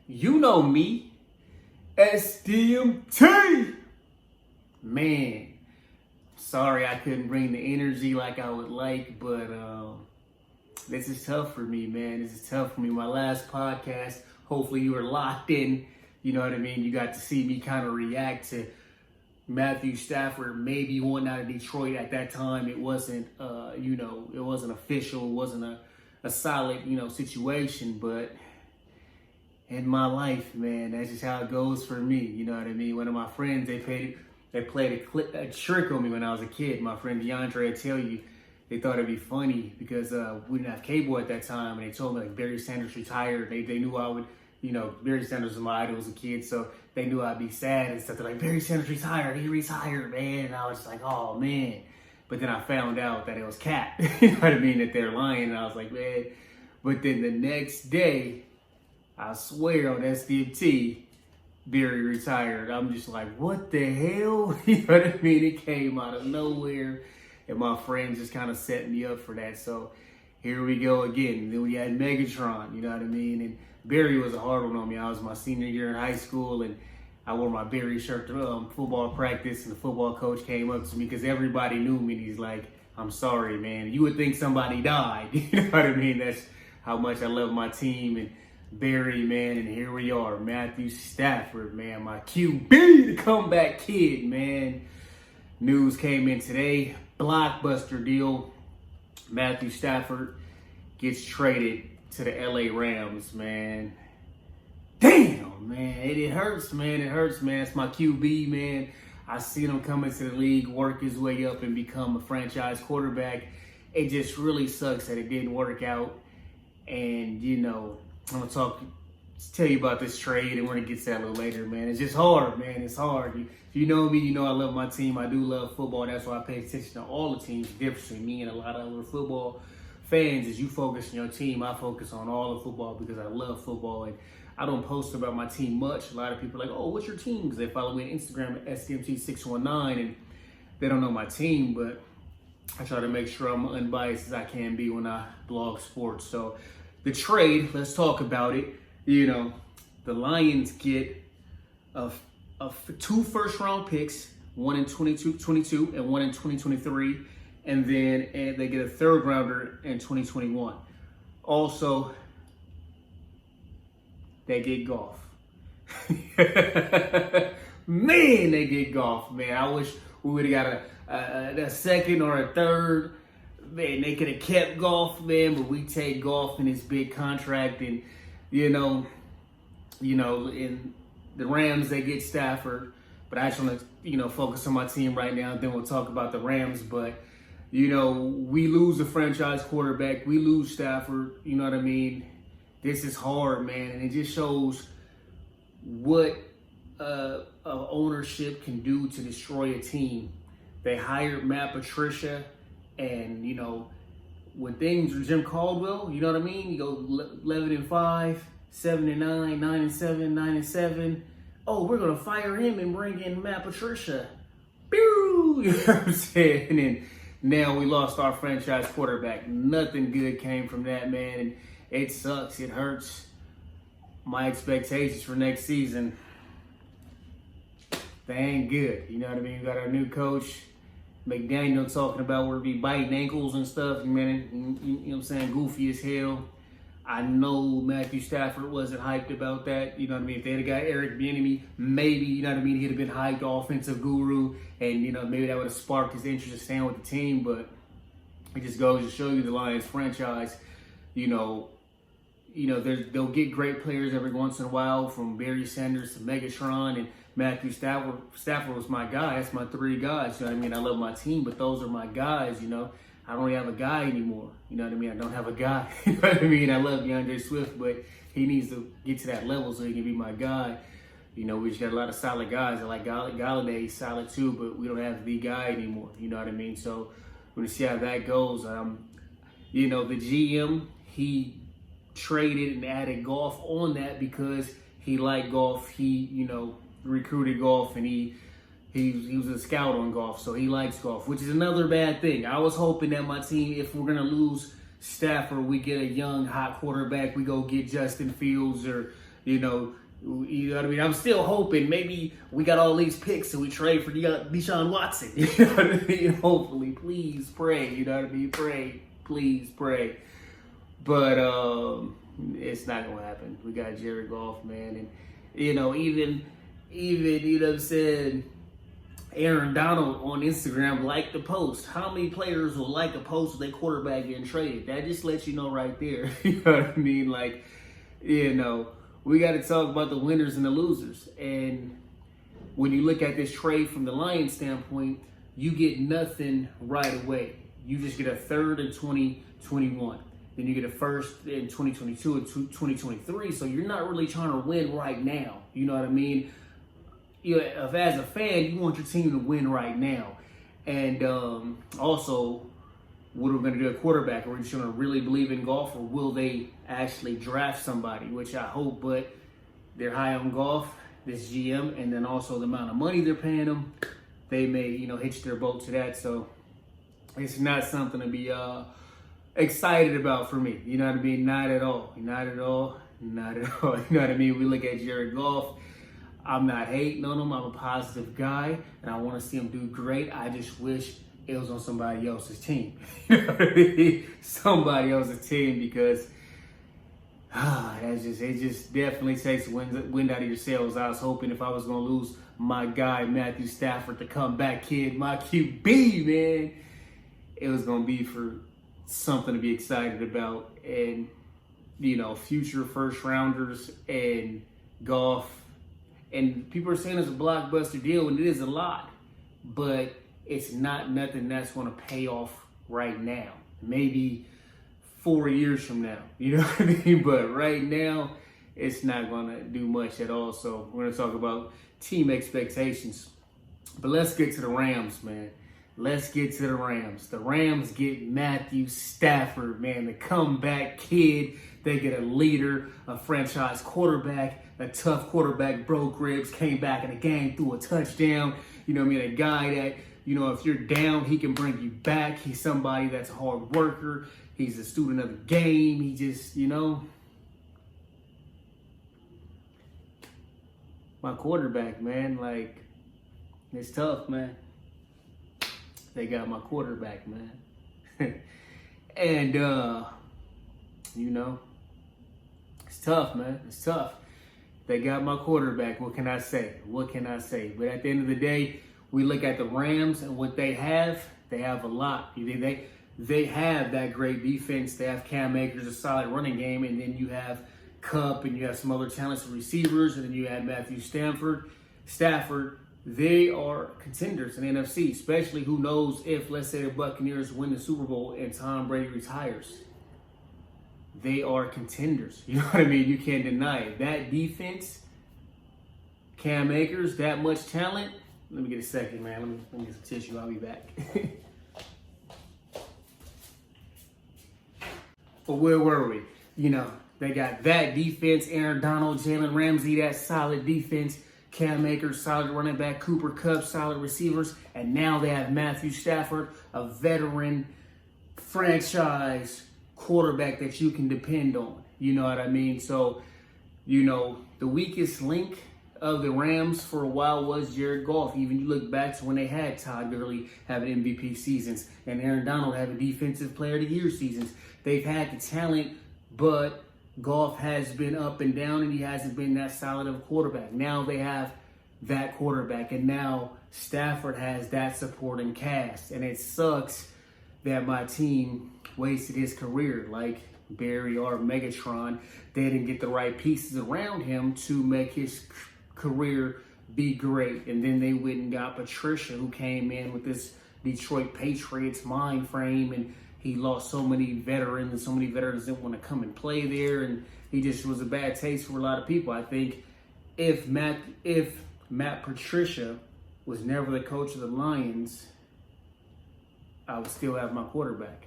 You know me, SDMT. Man, sorry I couldn't bring the energy like I would like, but this is tough for me, man. This is tough for me. My last podcast, hopefully you were locked in. You know what I mean? You got to see me kind of react to Matthew Stafford maybe one out of Detroit at that time. It wasn't, it wasn't official. It wasn't a solid, situation, but in my life, man, that's just how it goes for me. You know what I mean? One of my friends, they played a trick on me when I was a kid. My friend DeAndre, I tell you, they thought it'd be funny because we didn't have cable at that time, and they told me like Barry Sanders retired. They knew I would, Barry Sanders was my idol as a kid, so they knew I'd be sad and stuff. They're like, Barry Sanders retired. He retired, man. And I was just like, oh man. But then I found out that it was cap. You know what I mean? That they're lying, and I was like, man. But then the next day, I swear on SDMT, Barry retired. I'm just like, what the hell? You know what I mean? It came out of nowhere. And my friends just kind of set me up for that. So here we go again. Then we had Megatron, you know what I mean? And Barry was a hard one on me. I was my senior year in high school, and I wore my Barry shirt to football practice, and the football coach came up to me because everybody knew me. And he's like, I'm sorry, man. You would think somebody died. You know what I mean? That's how much I love my team. And Barry, man, and here we are. Matthew Stafford, man, my QB, the comeback kid, man. News came in today. Blockbuster deal. Matthew Stafford gets traded to the LA Rams, man. Damn, man. It hurts, man. It hurts, man. It's my QB, man. I seen him come into the league, work his way up, and become a franchise quarterback. It just really sucks that it didn't work out. And, I'm going to tell you about this trade, and we're going to get to that a little later, man. It's just hard, man. It's hard. If you know me, you know I love my team. I do love football. That's why I pay attention to all the teams. The difference between me and a lot of other football fans is you focus on your team. I focus on all the football because I love football, and I don't post about my team much. A lot of people are like, oh, what's your team? Because they follow me on Instagram at SDMT619, and they don't know my team, but I try to make sure I'm unbiased as I can be when I blog sports. So the trade, let's talk about it. The Lions get two first-round picks, one in 2022 and one in 2023, and then they get a third-rounder in 2021. Also, they get Goff. Man, they get Goff, man. I wish we would have got a second or a third. Man, they could have kept Goff, man, but we take Goff in his big contract, and in the Rams they get Stafford. But I just want to focus on my team right now. Then we'll talk about the Rams. But we lose a franchise quarterback, we lose Stafford. You know what I mean? This is hard, man, and it just shows what ownership can do to destroy a team. They hired Matt Patricia. And, when things were Jim Caldwell, you know what I mean? You go 11-5, 7-9, 9-7, 9-7. Oh, we're going to fire him and bring in Matt Patricia. Pew! You know what I'm saying? And now we lost our franchise quarterback. Nothing good came from that, man. And it sucks. It hurts. My expectations for next season, they ain't good. You know what I mean? We got our new coach, McDaniel, talking about where we biting ankles and stuff, man. You know what I'm saying? Goofy as hell. I know Matthew Stafford wasn't hyped about that. You know what I mean? If they had got Eric Bieniemy, maybe, you know what I mean, he'd have been hyped, offensive guru, and, maybe that would have sparked his interest in staying with the team. But it just goes to show you the Lions franchise, they'll get great players every once in a while, from Barry Sanders to Megatron, and Matthew Stafford. Stafford was my guy. That's my three guys. You know what I mean? I love my team, but those are my guys. I don't really have a guy anymore. You know what I mean? I don't have a guy. You know what I mean? I love DeAndre Swift, but he needs to get to that level so he can be my guy. We just got a lot of solid guys. I like Galladay, solid too, but we don't have the guy anymore. You know what I mean? So we're going to see how that goes. The GM, he traded and added Goff on that because he liked Goff. He, recruited Goff, and he was a scout on Goff, so he likes Goff, which is another bad thing. I was hoping that my team, if we're going to lose Stafford, we get a young, hot quarterback. We go get Justin Fields or, You know what I mean? I'm still hoping maybe we got all these picks and we trade for Deshaun Watson. You know what I mean? Hopefully, please pray. You know what I mean? Pray, please pray. But it's not gonna happen. We got Jared Goff, man, and even you know what I'm saying. Aaron Donald on Instagram liked the post. How many players will like a post with their quarterback getting traded? That just lets you know right there. You know what I mean? Like, we got to talk about the winners and the losers. And when you look at this trade from the Lions standpoint, you get nothing right away. You just get a third in 2021. Then you get a first in 2022 and 2023. So you're not really trying to win right now. You know what I mean? If as a fan, you want your team to win right now. And also, what are we going to do at quarterback? Are we just going to really believe in Goff, or will they actually draft somebody? Which I hope, but they're high on Goff, this GM, and then also the amount of money they're paying them. They may, hitch their boat to that. So it's not something to be excited about for me. You know what I mean? Not at all. Not at all. Not at all. You know what I mean? We look at Jared Goff. I'm not hating on him. I'm a positive guy, and I want to see him do great. I just wish it was on somebody else's team. You know what I mean? Somebody else's team, because it just definitely takes wind out of your sails. I was hoping if I was going to lose my guy, Matthew Stafford, the comeback kid, my QB, man, it was going to be for something to be excited about. And, future first rounders and Goff. And people are saying it's a blockbuster deal, and it is a lot, but it's not nothing that's going to pay off right now. Maybe 4 years from now, you know what I mean? But right now, it's not going to do much at all. So we're going to talk about team expectations. But let's get to the Rams, man. Let's get to the Rams. The Rams get Matthew Stafford, man, the comeback kid. They get a leader, a franchise quarterback, a tough quarterback, broke ribs, came back in the game, threw a touchdown. You know what I mean? A guy that, if you're down, he can bring you back. He's somebody that's a hard worker. He's a student of the game. He just, my quarterback, man, like, it's tough, man. They got my quarterback, man. And, it's tough, man. It's tough. They got my quarterback. What can I say? What can I say? But at the end of the day, we look at the Rams and what they have. They have a lot. They have that great defense. They have Cam Akers, a solid running game. And then you have Kupp, and you have some other talented receivers. And then you have Matthew Stafford. They are contenders in the NFC, especially who knows if, let's say, the Buccaneers win the Super Bowl and Tom Brady retires. They are contenders. You know what I mean? You can't deny it. That defense, Cam Akers, that much talent. Let me get a second, man. Let me get some tissue. I'll be back. But where were we? They got that defense, Aaron Donald, Jalen Ramsey, that solid defense. Cam Akers, solid running back. Cooper Kupp, solid receivers. And now they have Matthew Stafford, a veteran franchise quarterback that you can depend on. You know what I mean? So, the weakest link of the Rams for a while was Jared Goff. Even you look back to when they had Todd Gurley having MVP seasons and Aaron Donald having Defensive Player of the Year seasons. They've had the talent, but Goff has been up and down, and he hasn't been that solid of a quarterback. Now they have that quarterback, and now Stafford has that supporting cast. And it sucks that my team wasted his career like Barry or Megatron. They didn't get the right pieces around him to make his career be great. And then they went and got Patricia, who came in with this Detroit Patriots mind frame, and he lost so many veterans, and so many veterans didn't want to come and play there, and he just was a bad taste for a lot of people. I think if Matt Patricia was never the coach of the Lions, I would still have my quarterback.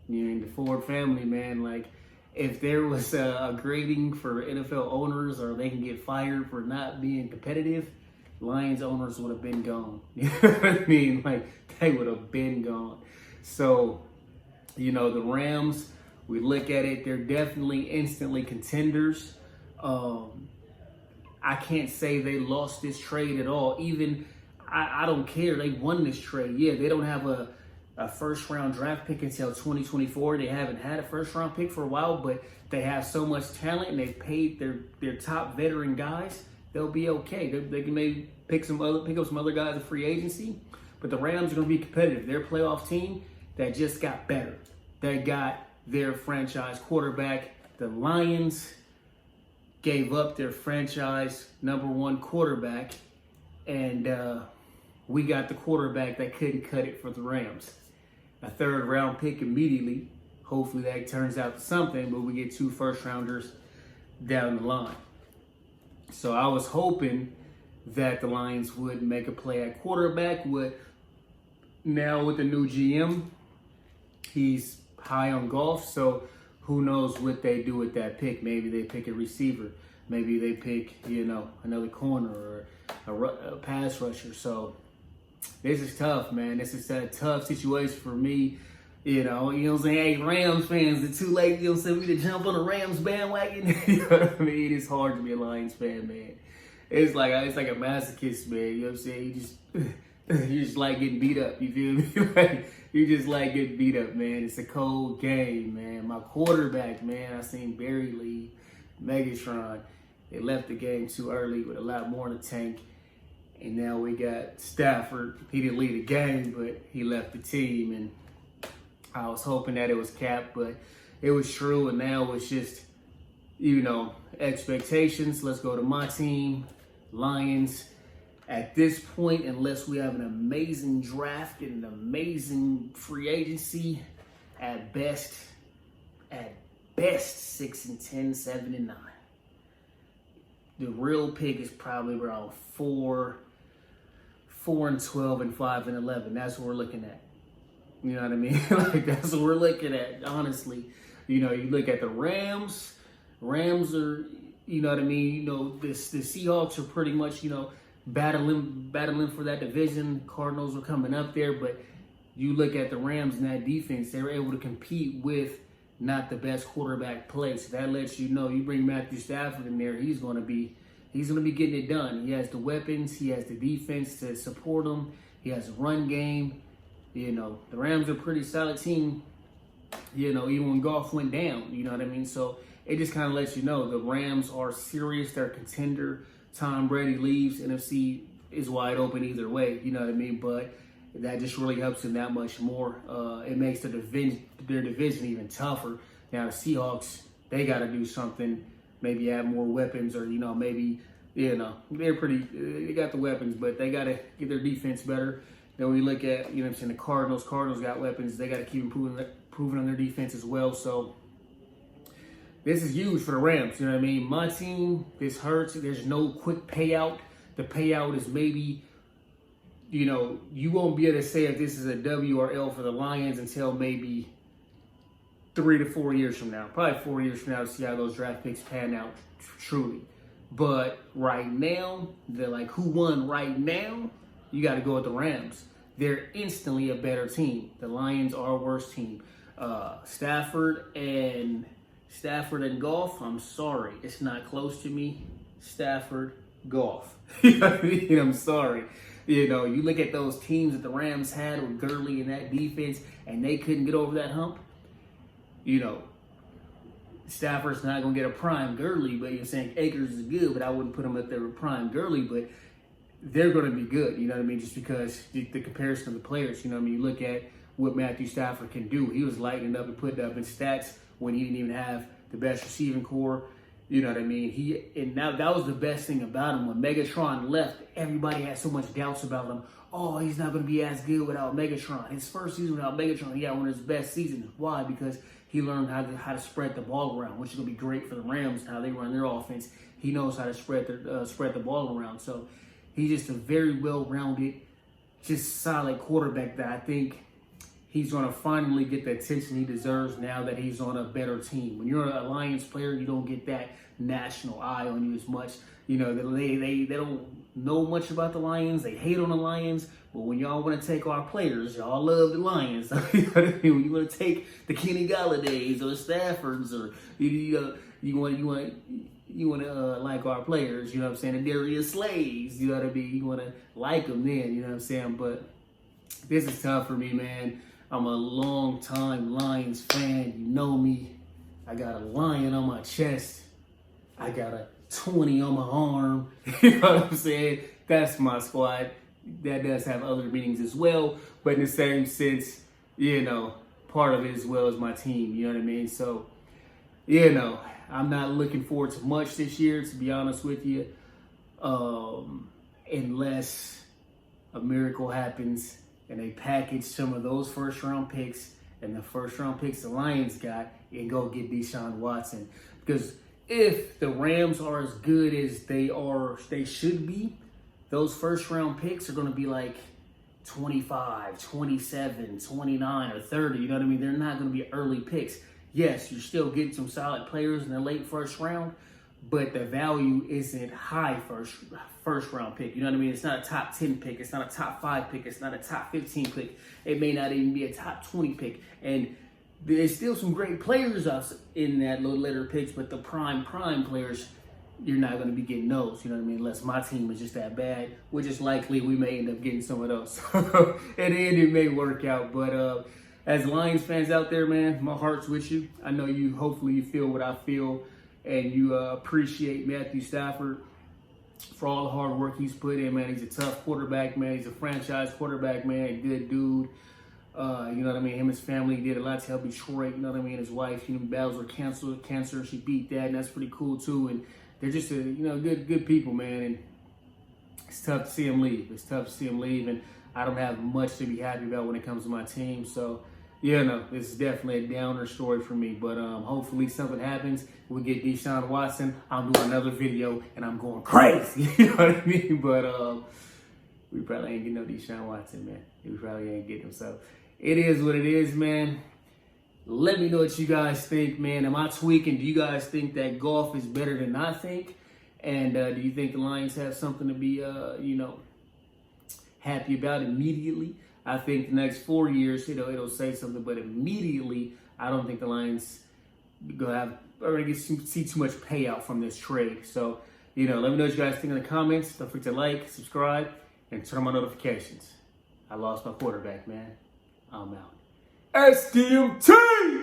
The Ford family, man, like, if there was a grading for NFL owners, or they can get fired for not being competitive, Lions owners would have been gone. You know what I mean? Like, they would have been gone. So, the Rams, we look at it, they're definitely instantly contenders. I can't say they lost this trade at all. Even I don't care. They won this trade. Yeah, they don't have a first round draft pick until 2024. They haven't had a first round pick for a while, but they have so much talent and they've paid their top veteran guys. They'll be okay. They can maybe pick up some other guys in free agency, but the Rams are going to be competitive. They're a playoff team that just got better. They got their franchise quarterback. The Lions gave up their franchise #1 quarterback, and we got the quarterback that couldn't cut it for the Rams. A 3rd round pick immediately. Hopefully that turns out to something, but we get 2 first-rounders down the line. So I was hoping that the Lions would make a play at quarterback. Now with the new GM, he's high on golf, so who knows what they do with that pick. Maybe they pick a receiver. Maybe they pick, another corner or a pass rusher. So this is tough, man. This is a tough situation for me. You know what I'm saying? Hey, Rams fans, it's too late, we to jump on the Rams bandwagon. You know what I mean? It's hard to be a Lions fan, man. It's like a masochist, man. You know what I'm saying? You just like getting beat up. You feel me? You just like getting beat up, man. It's a cold game, man. My quarterback, man, I seen Barry leave, Megatron. They left the game too early with a lot more in the tank. And now we got Stafford. He didn't leave the game, but he left the team. And I was hoping that it was Cap, but it was true. And now it's just, expectations. Let's go to my team, Lions. At this point, unless we have an amazing draft and an amazing free agency, at best 6-10, 7-9. The real pick is probably around 4-12 and 5-11. That's what we're looking at. You know what I mean? Like, that's what we're looking at, honestly. You look at the Rams. Rams are, you know what I mean? The Seahawks are pretty much, battling for that division. Cardinals are coming up there, but you look at the Rams and that defense, they were able to compete with not the best quarterback play. So that lets you know, you bring Matthew Stafford in there, he's gonna be getting it done. He has the weapons, he has the defense to support him, he has a run game. The Rams are a pretty solid team, even when Goff went down, you know what I mean? So it just kind of lets you know the Rams are serious, they're a contender. Tom Brady leaves, NFC is wide open either way, you know what I mean? But that just really helps them that much more. It makes their division even tougher. Now the Seahawks, they got to do something, maybe add more weapons, or maybe they got the weapons, but they got to get their defense better. Then we look at the Cardinals. Cardinals got weapons. They got to keep improving on their defense as well. So this is huge for the Rams. You know what I mean? My team, this hurts. There's no quick payout. The payout is maybe, you won't be able to say if this is a W or L for the Lions until maybe 3 to 4 years from now. Probably 4 years from now to see how those draft picks pan out, truly. But right now, they're like, who won right now? You got to go with the Rams. They're instantly a better team. The Lions are a worse team. Stafford and Goff, I'm sorry. It's not close to me. Stafford, Goff. You know what I mean? I'm sorry. You look at those teams that the Rams had with Gurley and that defense, and they couldn't get over that hump. Stafford's not going to get a prime Gurley, but you're saying Akers is good, but I wouldn't put him up there with prime Gurley, but they're going to be good, you know what I mean? Just because the comparison of the players, you know what I mean? You look at what Matthew Stafford can do. He was lighting up and putting up in stats when he didn't even have the best receiving core. You know what I mean? That was the best thing about him. When Megatron left, everybody had so much doubts about him. Oh, he's not going to be as good without Megatron. His first season without Megatron, he had one of his best seasons. Why? Because he learned how to spread the ball around, which is going to be great for the Rams, how they run their offense. He knows how to spread the ball around. So he's just a very well-rounded, just solid quarterback that I think he's going to finally get the attention he deserves now that he's on a better team. When you're a Lions player, you don't get that national eye on you as much. They don't know much about the Lions. They hate on the Lions. But when y'all want to take our players, y'all love the Lions. You know what I mean? When you want to take the Kenny Galladays or the Staffords, or you want like our players, you know what I'm saying? And Darius Slays, you gotta be, you wanna like them then, you know what I'm saying? But this is tough for me, man. I'm a long-time Lions fan. You know me. I got a lion on my chest. I got a 20 on my arm. You know what I'm saying? That's my squad. That does have other meanings as well. But in the same sense, you know, part of it as well as my team. You know what I mean? So, you know, I'm not looking forward to much this year, to be honest with you. Unless a miracle happens and they package some of those first-round picks and the first-round picks the Lions got and go get Deshaun Watson. Because if the Rams are as good as they should be, those first-round picks are going to be like 25, 27, 29, or 30. You know what I mean? They're not going to be early picks. Yes, you're still getting some solid players in the late first round, but the value isn't high first round pick. You know what I mean? It's not a top 10 pick. It's not a top 5 pick. It's not a top 15 pick. It may not even be a top 20 pick. And there's still some great players in that little later picks, but the prime players, you're not going to be getting those. You know what I mean? Unless my team is just that bad, which is likely we may end up getting some of those. In the end, it may work out. But as Lions fans out there, man, my heart's with you. I know you, hopefully you feel what I feel, and you appreciate Matthew Stafford for all the hard work he's put in, man. He's a tough quarterback, man. He's a franchise quarterback, man. A good dude. You know what I mean? Him and his family did a lot to help Detroit. You know what I mean? His wife, you know, battles with cancer. She beat that, and that's pretty cool too. And they're just good people, man. And it's tough to see him leave. It's tough to see him leave, and I don't have much to be happy about when it comes to my team. So, yeah, no, this is definitely a downer story for me. But hopefully something happens. We get Deshaun Watson. I'm doing another video, and I'm going crazy. You know what I mean? But we probably ain't getting no Deshaun Watson, man. We probably ain't getting him. So it is what it is, man. Let me know what you guys think, man. Am I tweaking? Do you guys think that golf is better than I think? And do you think the Lions have something to be, happy about immediately? I think the next 4 years, it'll say something, but immediately, I don't think the Lions gonna see too much payout from this trade. So, let me know what you guys think in the comments. Don't forget to like, subscribe, and turn on my notifications. I lost my quarterback, man. I'm out. SDMT!